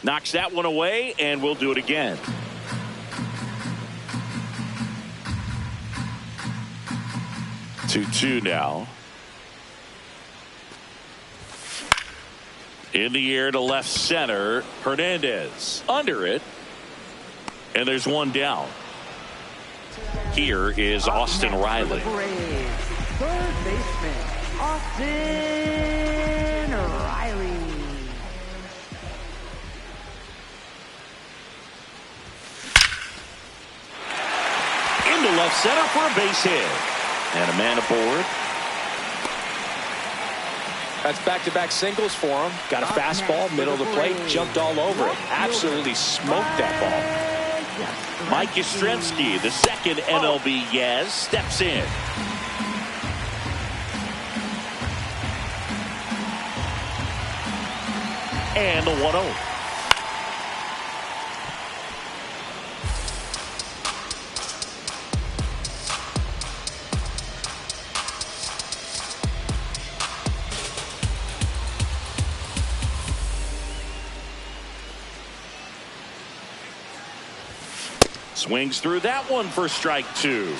Knocks that one away, and we'll do it again. Two now. In the air to left center. Hernandez under it. And there's one down. Here is Austin Riley. Third baseman, Austin Riley. Into left center for a base hit. And a man aboard. That's back-to-back singles for him. Got a fastball, middle of the plate, jumped all over it. Absolutely smoked that ball. Mike Yastrzemski, the second MLB Yaz, steps in. And the 1-0. Swings through that one for strike two.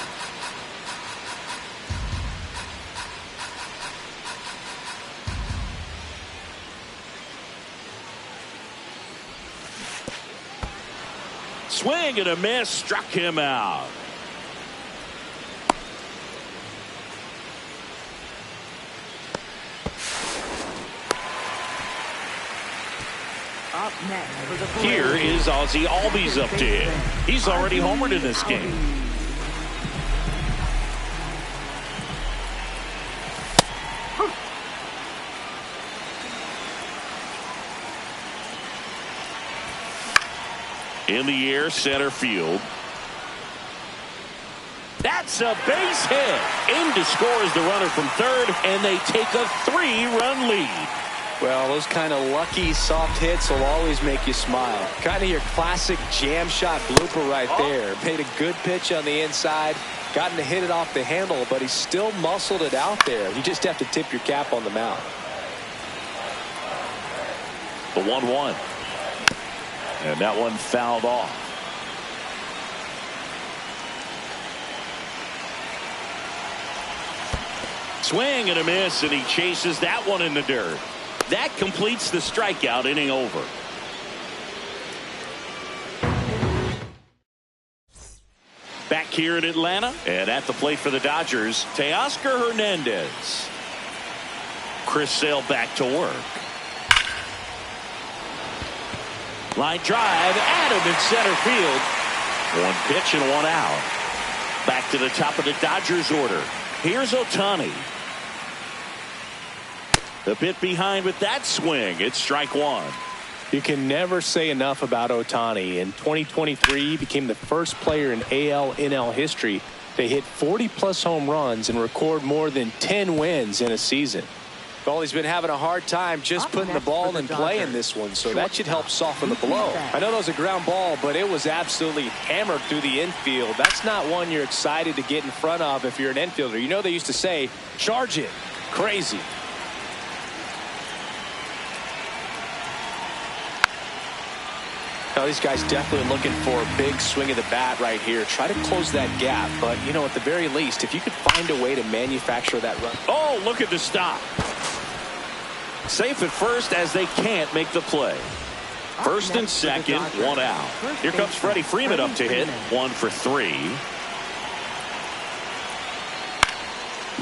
Swing and a miss, struck him out. Up next for the Here is Ozzie Albies up to hit. He's already homered in this game. In the air, center field. That's a base hit. In to score is the runner from third, and they take a 3-run lead. Well, those kind of lucky soft hits will always make you smile. Kind of your classic jam shot blooper right there. Made a good pitch on the inside. Gotten to hit it off the handle, but he still muscled it out there. You just have to tip your cap on the mound. The 1-1. And that one fouled off. Swing and a miss, and he chases that one in the dirt. That completes the strikeout inning over. Back here in Atlanta, and at the plate for the Dodgers, Teoscar Hernandez. Chris Sale back to work. Line drive, Adam in center field. One pitch and one out. Back to the top of the Dodgers order. Here's Ohtani. A bit behind with that swing. It's strike one. You can never say enough about Ohtani. In 2023, he became the first player in AL/NL history to hit 40-plus home runs and record more than 10 wins in a season. Well, he's been having a hard time just putting the ball in play in this one, so that should help soften the blow. I know that was a ground ball, but it was absolutely hammered through the infield. That's not one you're excited to get in front of if you're an infielder. You know they used to say, charge it. Crazy. Now, these guys definitely looking for a big swing of the bat right here. Try to close that gap, but, you know, at the very least, if you could find a way to manufacture that run. Oh, look at the stop. Safe at first as they can't make the play. First and second, one out. Here comes Freddie Freeman up to hit. 1 for 3.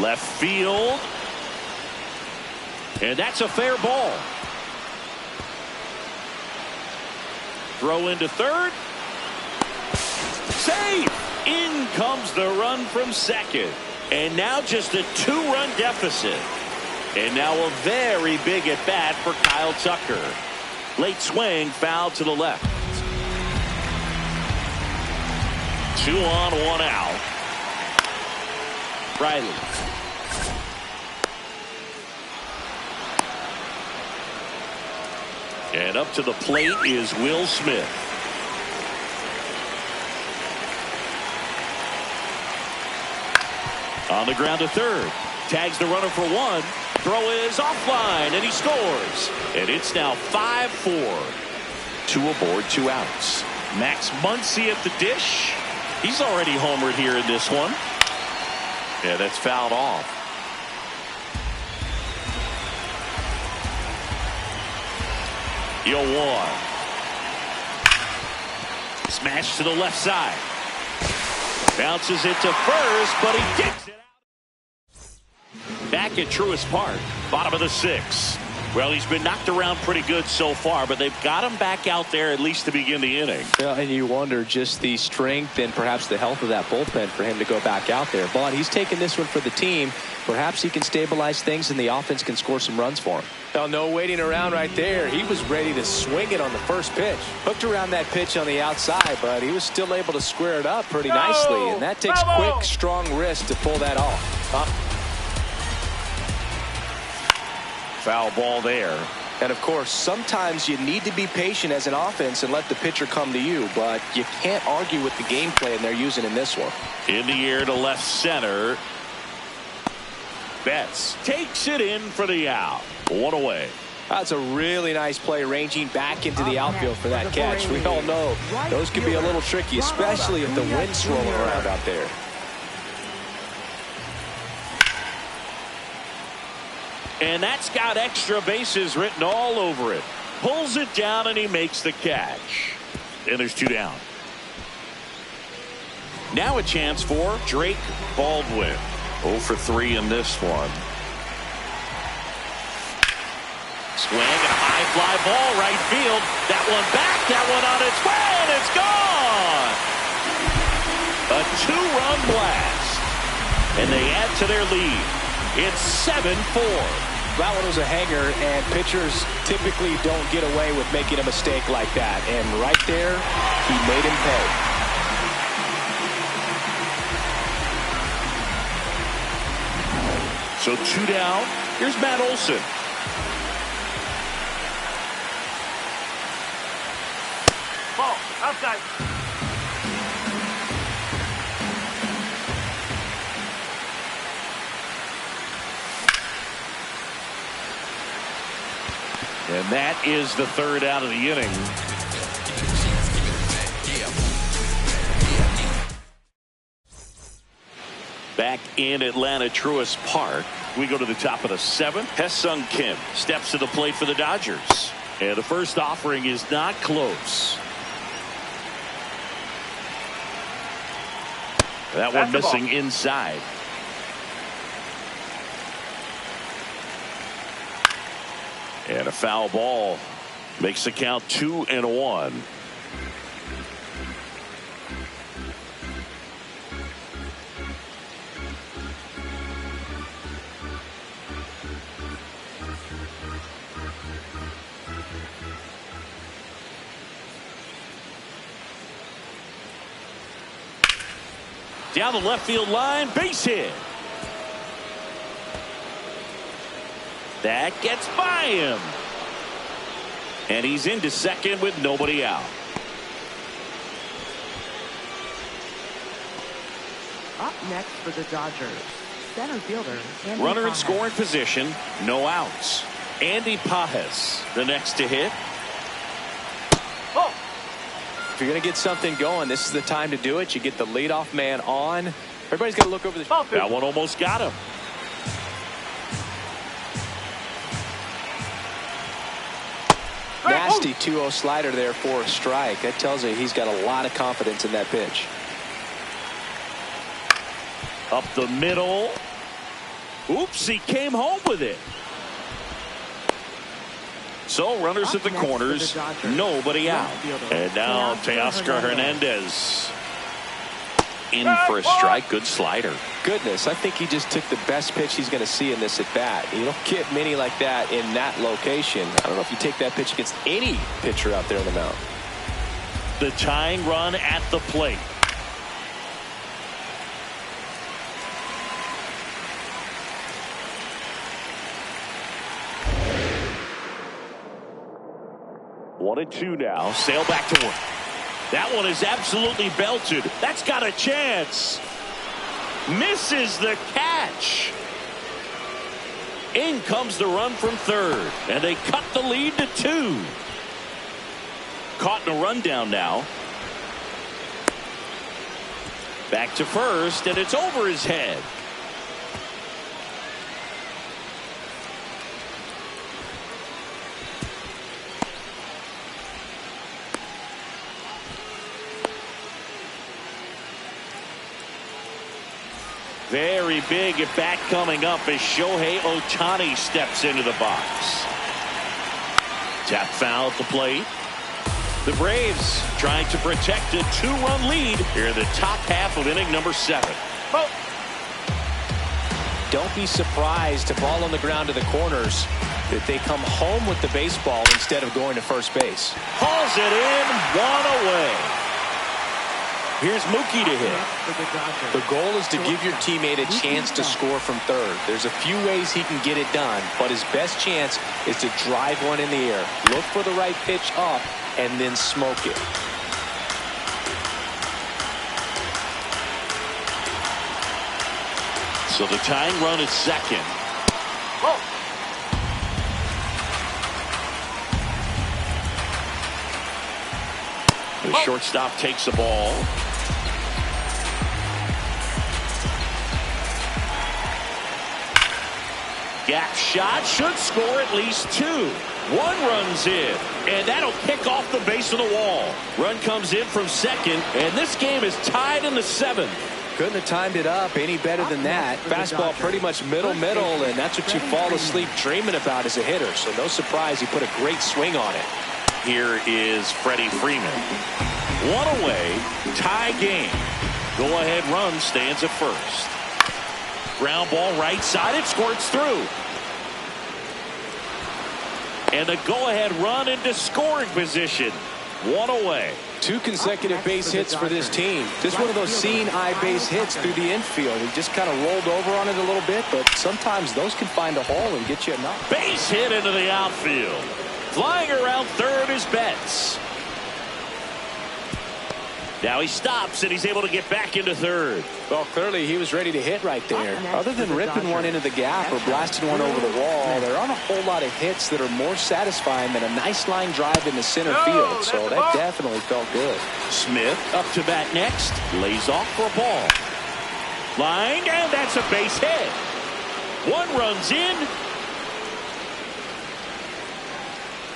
Left field. And that's a fair ball. Throw into third. Safe. In comes the run from second. And now just a 2-run deficit. And now a very big at bat for Kyle Tucker. Late swing, foul to the left. 2 on, 1 out. Riley. And up to the plate is Will Smith. On the ground to third. Tags the runner for 1. Throw is offline, and he scores. And it's now 5-4. two aboard, 2 outs. Max Muncy at the dish. He's already homered here in this one. Yeah, that's fouled off. Yoan. Smash to the left side. Bounces it to first, but he digs it out. Back at Truist Park, bottom of the 6th. Well, he's been knocked around pretty good so far, but they've got him back out there at least to begin the inning. Yeah, and you wonder just the strength and perhaps the health of that bullpen for him to go back out there. But he's taking this one for the team. Perhaps he can stabilize things and the offense can score some runs for him. Well, no waiting around right there. He was ready to swing it on the first pitch. Hooked around that pitch on the outside, but he was still able to square it up pretty nicely. And that takes quick, strong wrist to pull that off. Foul ball there. And of course, sometimes you need to be patient as an offense and let the pitcher come to you, but you can't argue with the game plan they're using in this one. In the air to left center. Betts takes it in for the out. 1 away. That's a really nice play, ranging back into the outfield for that catch. We all know those can be a little tricky, especially if the wind's swirling around out there. And that's got extra bases written all over it. Pulls it down and he makes the catch. And there's 2 down. Now a chance for Drake Baldwin. 0 for 3 in this one. Swing and a high fly ball right field. That one back, that one on its way, and it's gone. A 2-run blast. And they add to their lead. It's 7-4. That one was a hanger, and pitchers typically don't get away with making a mistake like that. And right there, he made him pay. So 2 down. Here's Matt Olson. Ball, outside. And that is the 3rd out of the inning. Back in Atlanta Truist Park, we go to the top of the 7th. Ha-Seong Kim steps to the plate for the Dodgers. And the first offering is not close. That one missing inside. And a foul ball makes the count 2-1. Down the left field line, base hit. That gets by him. And he's into second with nobody out. Up next for the Dodgers, center fielder Andy Runner in Pages. scoring position, no outs. Andy Pages, the next to hit. Oh, If you're going to get something going, this is the time to do it. You get the leadoff man on. Everybody's got to look over the... ball field. That one almost got him. Nasty 2-0 slider there for a strike. That tells you he's got a lot of confidence in that pitch. Up the middle. Oops, he came home with it. So runners Up at the next for the corners, Dodgers, nobody out. left fielder, And now Teoscar Teoscar Hernandez in for a strike. Good slider. Goodness, I think he just took the best pitch he's going to see in this at bat. You don't get many like that in that location. I don't know if you take that pitch against any pitcher out there on the mound. The tying run at the plate. One and two now. Sale back to work. That one is absolutely belted. That's got a chance. Misses the catch. In comes the run from third. And they cut the lead to 2. caught in a rundown now. Back to first, and it's over his head. Very big at bat coming up as Shohei Ohtani steps into the box. Tap foul at the plate. The Braves trying to protect a 2-run lead here in the top half of inning number 7. Oh. Don't be surprised to ball on the ground to the corners that they come home with the baseball instead of going to first base. Hauls it in, 1 away. Here's Mookie to hit. The goal is to give your teammate a chance to score from third. There's a few ways he can get it done, but his best chance is to drive one in the air. Look for the right pitch up and then smoke it. So the tying run is second. Oh. The shortstop takes the ball. Gap shot should score at least 2. 1 runs in, and that'll kick off the base of the wall. Run comes in from second, and this game is tied in the 7th. Couldn't have timed it up any better than that. Fastball pretty much middle, and that's what you fall asleep dreaming about as a hitter. So no surprise he put a great swing on it. Here is Freddie Freeman. 1 away, tie game. Go-ahead run stands at first. Ground ball right side, it squirts through. And a go-ahead run into scoring position. 1 away. 2 consecutive base hits for this team. Just one of those seeing eye base hits through the infield. He just kind of rolled over on it a little bit, but sometimes those can find a hole and get you a knock. Base hit into the outfield. Flying around third is Betts. Now he stops and he's able to get back into third. Well, clearly he was ready to hit right there. Other than ripping one into the gap or blasting one over the wall, there aren't a whole lot of hits that are more satisfying than a nice line drive into center field. So that definitely felt good. Smith up to bat next. Lays off for a ball. Line, and that's a base hit. 1 runs in.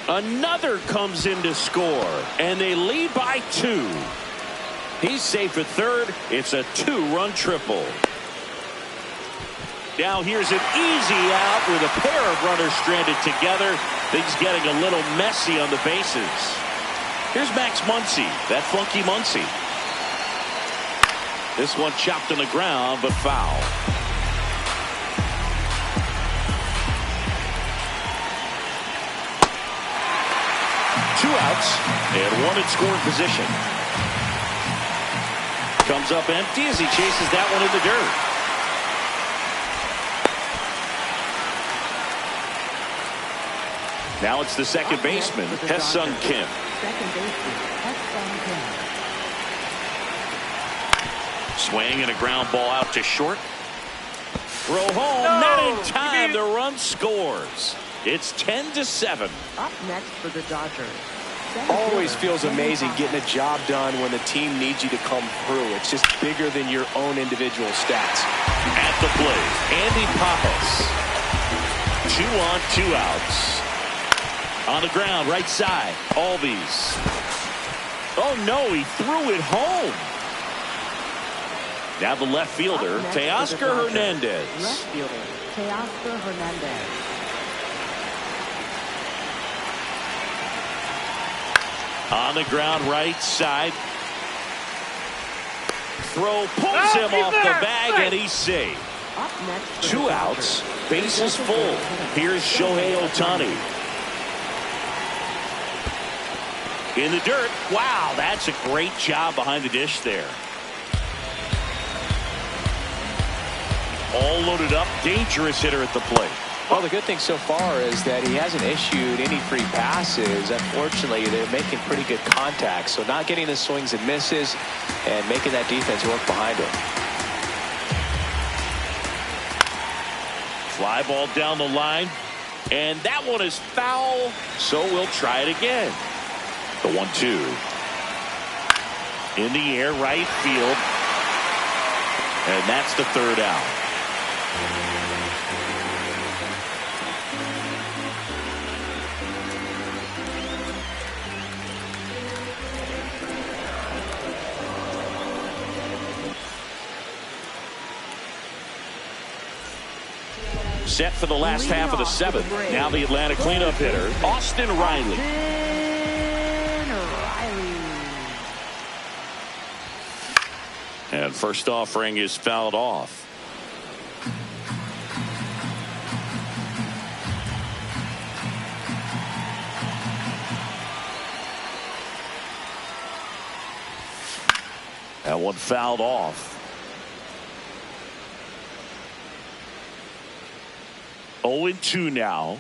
Another comes in to score, and they lead by 2. He's safe at third. It's a 2-run triple. Now here's an easy out with a pair of runners stranded together. Things getting a little messy on the bases. Here's Max Muncy, that funky Muncy. This one chopped on the ground, but foul. Two outs and 1 in scoring position. Comes up empty as he chases that one in the dirt. Now it's the second baseman, Hesung Kim. Second baseman, Hesung Kim. Swing and a ground ball out to short. Throw home, not in time. The run scores. It's 10-7. Up next for the Dodgers. Always feels amazing getting a job done when the team needs you to come through. It's just bigger than your own individual stats. At the plate, Andy Pappas. 2 on, 2 outs. On the ground, right side, Albies. Oh no, he threw it home. Now the left fielder, Teoscar Hernandez. Left fielder, Teoscar Hernandez. On the ground, right side. Throw pulls him off the bag, and he's safe. Up next 2 outs, bases full. Here's Shohei Ohtani. In the dirt. Wow, that's a great job behind the dish there. All loaded up, dangerous hitter at the plate. Well, the good thing so far is that he hasn't issued any free passes. Unfortunately, they're making pretty good contact, so not getting the swings and misses and making that defense work behind him. Fly ball down the line, and that one is foul, so we'll try it again. The 1-2. In the air, right field. And that's the third out. Set for the last half of the seventh. Now the Atlanta cleanup hitter, Austin Riley. And first offering is fouled off. That one fouled off. 0-2 now.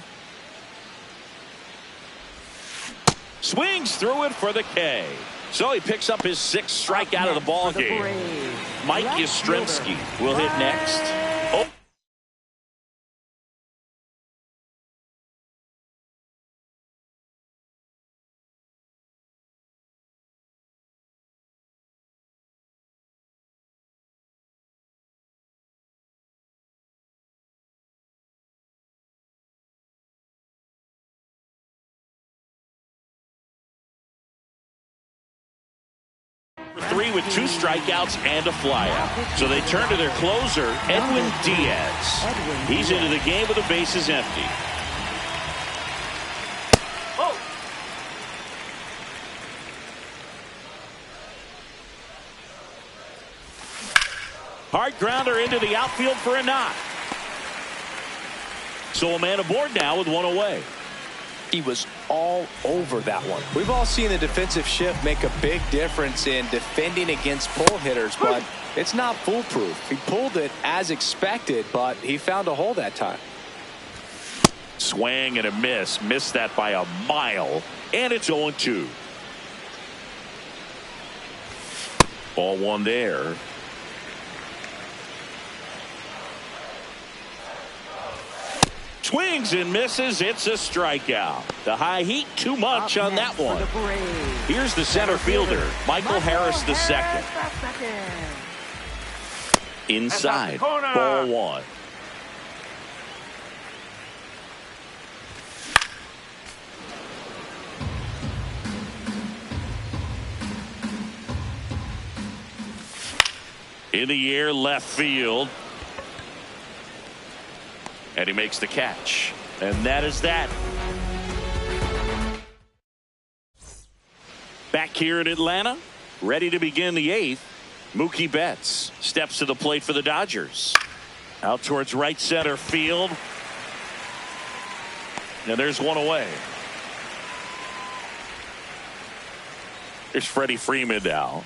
Swings through it for the K. So he picks up his sixth strikeout of the ball game. Mike Yastrzemski will hit next. Oh. Three with two strikeouts and a flyout. So they turn to their closer, Edwin Diaz. He's into the game with the bases empty. Oh. Hard grounder into the outfield for a knock. So a man aboard now with one away. He was all over that one. We've all seen the defensive shift make a big difference in defending against pull hitters, but it's not foolproof. He pulled it as expected, but he found a hole that time. Swing and a miss. Missed that by a mile. And it's 0-2. Ball one there. Swings and misses. It's a strikeout. The high heat too much on that one. Here's the center fielder, Michael Harris II. Inside, ball one. In the air, left field. And he makes the catch. And that is that. Back here in Atlanta, ready to begin the eighth. Mookie Betts steps to the plate for the Dodgers. Out towards right center field. And there's one away. There's Freddie Freeman now.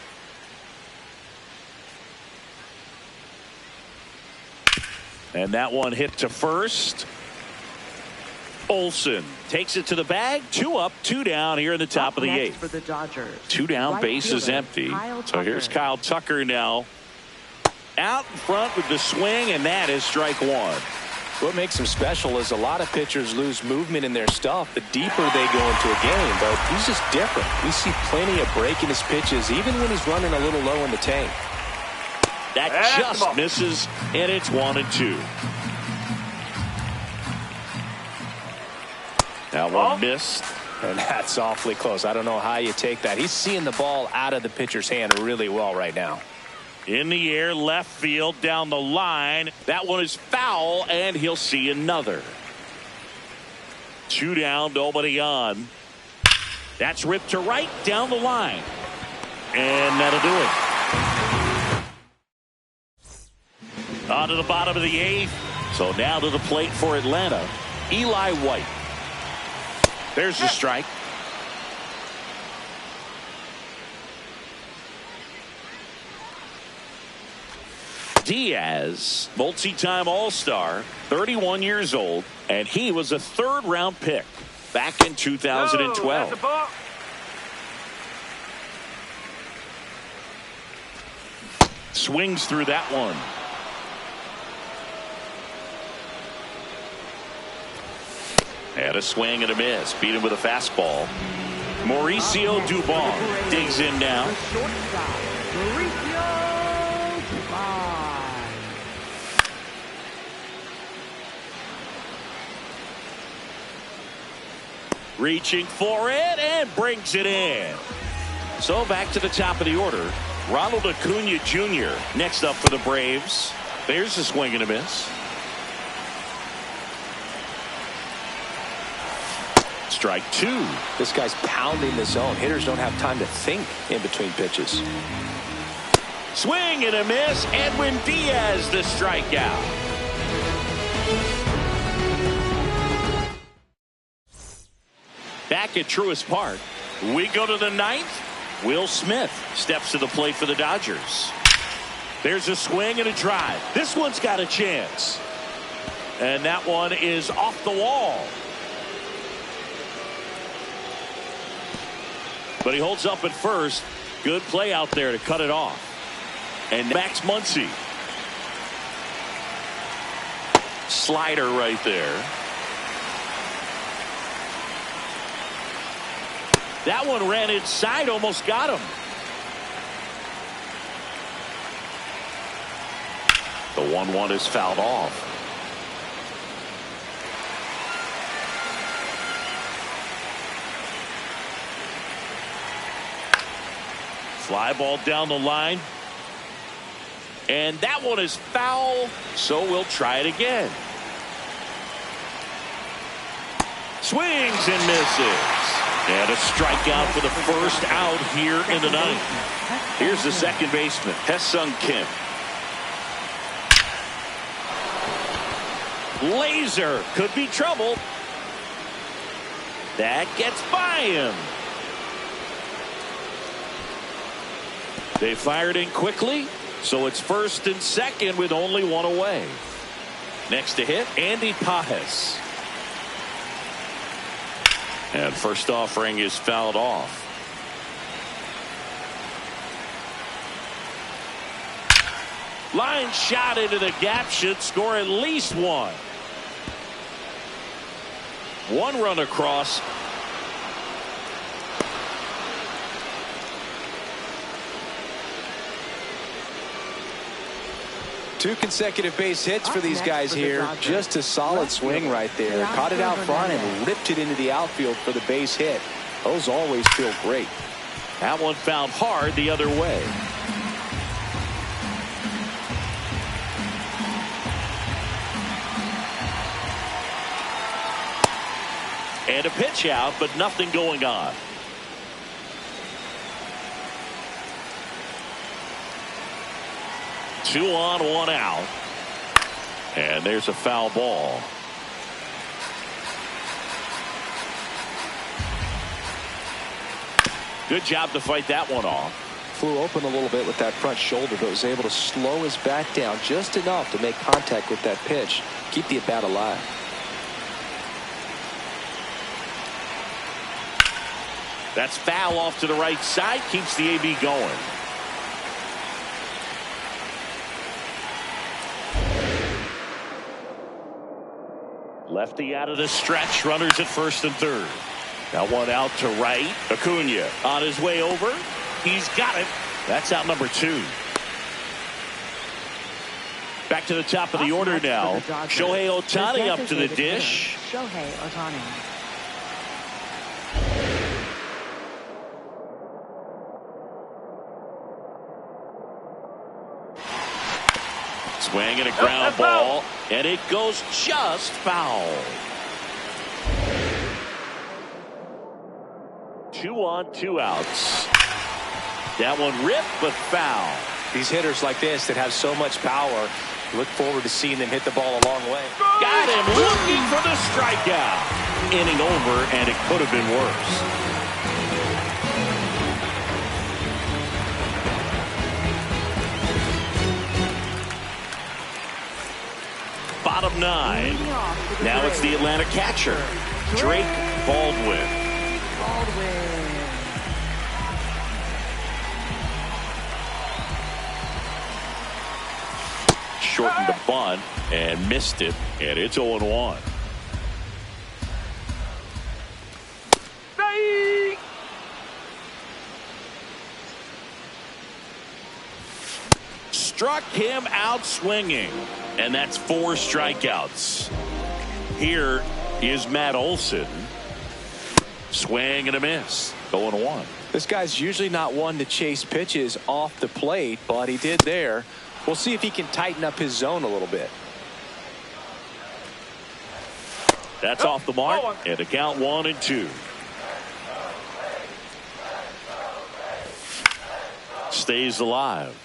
And that one hit to first. Olson takes it to the bag. 2 up, 2 down here in the top of the eighth. For the Dodgers. 2 down, bases empty. So here's Kyle Tucker now. Out in front with the swing, and that is strike one. What makes him special is a lot of pitchers lose movement in their stuff the deeper they go into a game, but he's just different. We see plenty of break in his pitches, even when he's running a little low in the tank. That just misses, and it's 1-2. That one missed. And that's awfully close. I don't know how you take that. He's seeing the ball out of the pitcher's hand really well right now. In the air, left field, down the line. That one is foul, and he'll see another. 2 down, nobody on. That's ripped to right, down the line. And that'll do it. On to the bottom of the eighth. So now to the plate for Atlanta, Eli White. There's the strike. Diaz, multi-time All-Star, 31 years old, and he was a third-round pick back in 2012. Swings through that one. And a swing and a miss. Beat him with a fastball. Mauricio Dubon digs in now. The shortstop, Mauricio Dubon. Reaching for it and brings it in. So back to the top of the order. Ronald Acuna Jr. next up for the Braves. There's a swing and a miss. Strike two. This guy's pounding the zone. Hitters don't have time to think in between pitches. Swing and a miss. Edwin Diaz the strikeout. Back at Truist Park, we go to the ninth. Will Smith steps to the plate for the Dodgers. There's a swing and a drive. This one's got a chance. And that one is off the wall. But he holds up at first. Good play out there to cut it off. And Max Muncy. Slider right there. That one ran inside, almost got him. The 1-1 is fouled off. Fly ball down the line. And that one is foul, so we'll try it again. Swings and misses. And a strikeout for the first out here in the ninth. Here's the second baseman, Ha-Seong Kim. Laser could be trouble. That gets by him. They fired in quickly, so it's first and second with only one away. Next to hit, Andy Pages. And first offering is fouled off. Line shot into the gap should score at least one. One run across. Two consecutive base hits for these guys here. Just a solid swing right there. Caught it out front and ripped it into the outfield for the base hit. Those always feel great. That one fouled hard the other way. And a pitch out, but nothing going on. Two on, one out. And there's a foul ball. Good job to fight that one off. Flew open a little bit with that front shoulder, but was able to slow his back down just enough to make contact with that pitch. Keep the at-bat alive. That's foul off to the right side. Keeps the AB going. Lefty out of the stretch. Runners at first and third. That one out to right. Acuna on his way over. He's got it. That's out number two. Back to the top of the order now. Shohei Ohtani up to the dish. Shohei Ohtani. Swing and a ground ball, and it goes just foul. 2 on, 2 outs. That one ripped, but foul. These hitters like this that have so much power, look forward to seeing them hit the ball a long way. Got him looking for the strikeout. Inning over, and it could have been worse. Bottom 9. Now it's the Atlanta catcher, Drake Baldwin. Shortened the bunt and missed it, and it's 0-1. struck him out swinging. And that's 4 strikeouts. Here is Matt Olson. Swing and a miss. 0-1. This guy's usually not one to chase pitches off the plate, but he did there. We'll see if he can tighten up his zone a little bit. That's off the mark, and a count 1-2. Stays alive.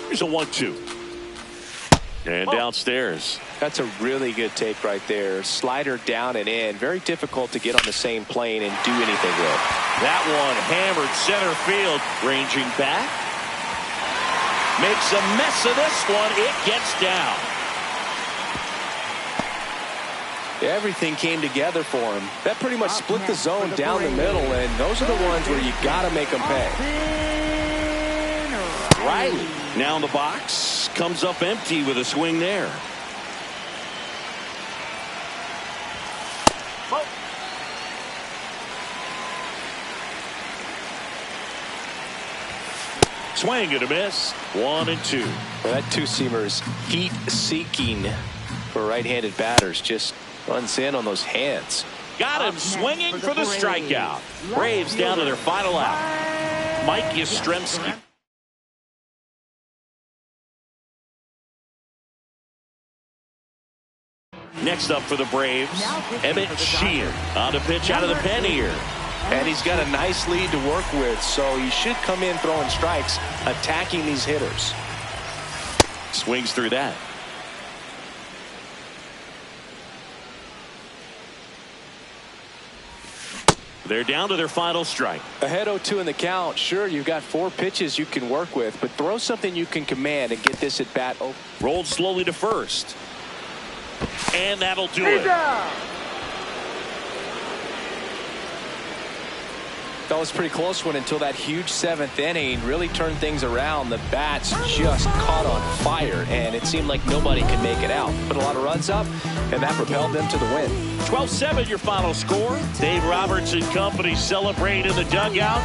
Here's a 1-2. And downstairs. That's a really good take right there. Slider down and in. Very difficult to get on the same plane and do anything with. That one hammered center field. Ranging back. Makes a mess of this one. It gets down. Everything came together for him. That pretty much split the zone down the middle, and those are the ones where you got to make them pay. Riley now in the box. Comes up empty with a swing there. Swing and a miss. 1-2. Well, that two-seamer's heat-seeking for right-handed batters. Just runs in on those hands. Got him swinging for the strikeout. Braves down to their final out. Mike Yastrzemski. Next up for the Braves, Emmett Sheehan on the pitch out of the pen here. And he's got a nice lead to work with, so he should come in throwing strikes, attacking these hitters. Swings through that. They're down to their final strike. Ahead 0-2 in the count. Sure, you've got 4 pitches you can work with, but throw something you can command and get this at bat. Rolled slowly to first. And that'll do it. That was a pretty close one until that huge 7th inning really turned things around. The bats just caught on fire, and it seemed like nobody could make it out. Put a lot of runs up, and that propelled them to the win. 12-7 your final score. Dave Roberts and company celebrate in the dugout.